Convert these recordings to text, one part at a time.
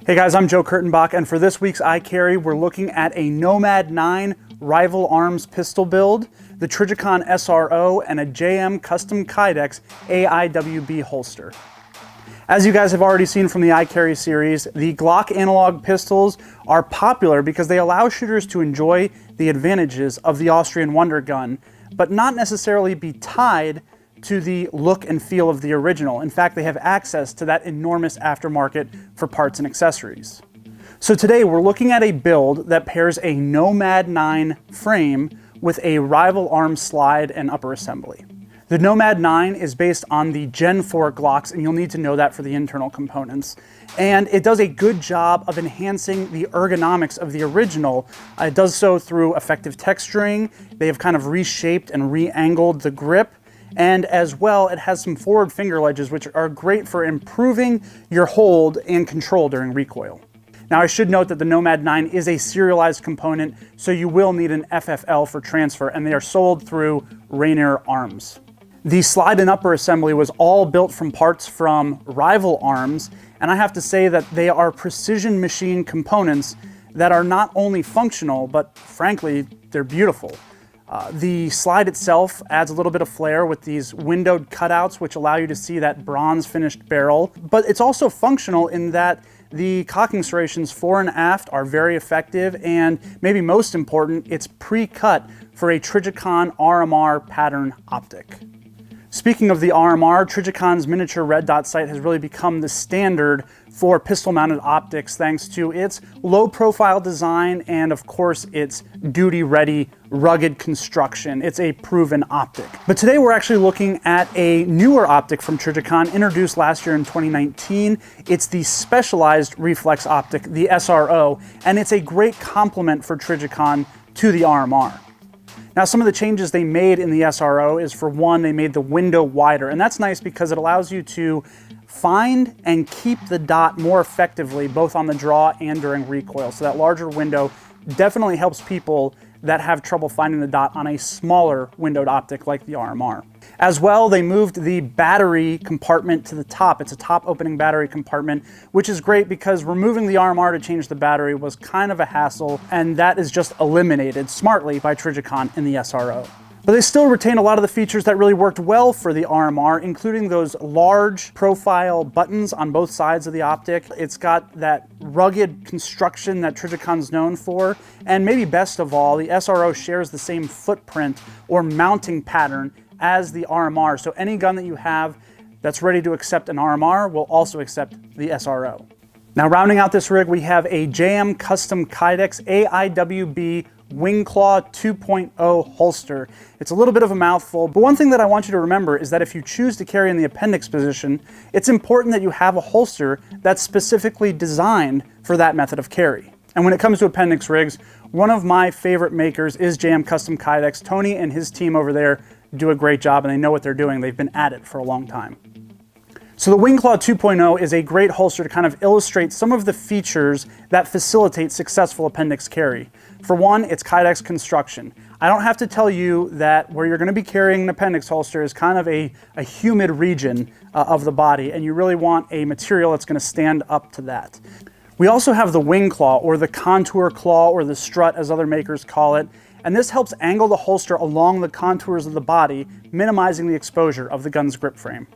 Hey guys, I'm Joe Kurtenbach, and for this week's iCarry, we're looking at a Nomad9 Rival Arms pistol build, the Trijicon SRO, and a JM Custom Kydex AIWB holster. As you guys have already seen from the iCarry series, the Glock analog pistols are popular because they allow shooters to enjoy the advantages of the Austrian Wonder gun, but not necessarily be tied to the look and feel of the original. In fact, they have access to that enormous aftermarket for parts and accessories. So today we're looking at a build that pairs a Nomad9 frame with a Rival Arms slide and upper assembly. The Nomad9 is based on the Gen 4 Glocks, and you'll need to know that for the internal components. And it does a good job of enhancing the ergonomics of the original. It does so through effective texturing. They have kind of reshaped and re-angled the grip. And as well, it has some forward finger ledges, which are great for improving your hold and control during recoil. Now, I should note that the Nomad9 is a serialized component, so you will need an FFL for transfer, and they are sold through Rainier Arms. The slide and upper assembly was all built from parts from Rival Arms, and I have to say that they are precision machine components that are not only functional, but frankly, they're beautiful. The slide itself adds a little bit of flair with these windowed cutouts, which allow you to see that bronze finished barrel. But it's also functional in that the cocking serrations fore and aft are very effective, and maybe most important, it's pre-cut for a Trijicon RMR pattern optic. Speaking of the RMR, Trijicon's miniature red dot sight has really become the standard for pistol-mounted optics thanks to its low-profile design and, of course, its duty-ready, rugged construction. It's a proven optic. But today we're actually looking at a newer optic from Trijicon, introduced last year in 2019. It's the Specialized Reflex Optic, the SRO, and it's a great complement for Trijicon to the RMR. Now, some of the changes they made in the SRO is, for one, they made the window wider, and that's nice because it allows you to find and keep the dot more effectively, both on the draw and during recoil. So that larger window definitely helps people that have trouble finding the dot on a smaller windowed optic like the RMR. As well, they moved the battery compartment to the top. It's a top opening battery compartment, which is great because removing the RMR to change the battery was kind of a hassle, and that is just eliminated smartly by Trijicon in the SRO. But they still retain a lot of the features that really worked well for the RMR, including those large profile buttons on both sides of the optic. It's got that rugged construction that Trijicon's known for, and maybe best of all, the SRO shares the same footprint or mounting pattern as the RMR, so any gun that you have that's ready to accept an RMR will also accept the SRO. Now, rounding out this rig, we have a JM Custom Kydex AIWB Wing Claw 2.0 holster. It's a little bit of a mouthful, but one thing that I want you to remember is that if you choose to carry in the appendix position, it's important that you have a holster that's specifically designed for that method of carry. And when it comes to appendix rigs, one of my favorite makers is JM Custom Kydex. Tony and his team over there do a great job, and they know what they're doing. They've been at it for a long time. So the Wing Claw 2.0 is a great holster to kind of illustrate some of the features that facilitate successful appendix carry. For one, it's Kydex Construction. I don't have to tell you that where you're going to be carrying an appendix holster is kind of a humid region of the body, and you really want a material that's going to stand up to that. We also have the Wing Claw, or the contour claw, or the strut as other makers call it, and this helps angle the holster along the contours of the body, minimizing the exposure of the gun's grip frame.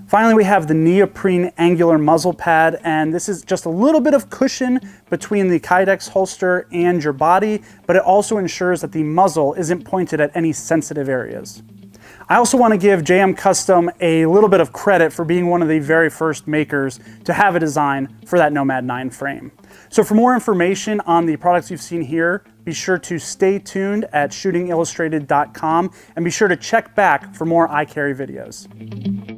Finally, we have the neoprene angular muzzle pad, and this is just a little bit of cushion between the Kydex holster and your body, but it also ensures that the muzzle isn't pointed at any sensitive areas. I also want to give JM Custom a little bit of credit for being one of the very first makers to have a design for that Nomad9 frame. So for more information on the products you've seen here, be sure to stay tuned at shootingillustrated.com and be sure to check back for more iCarry videos.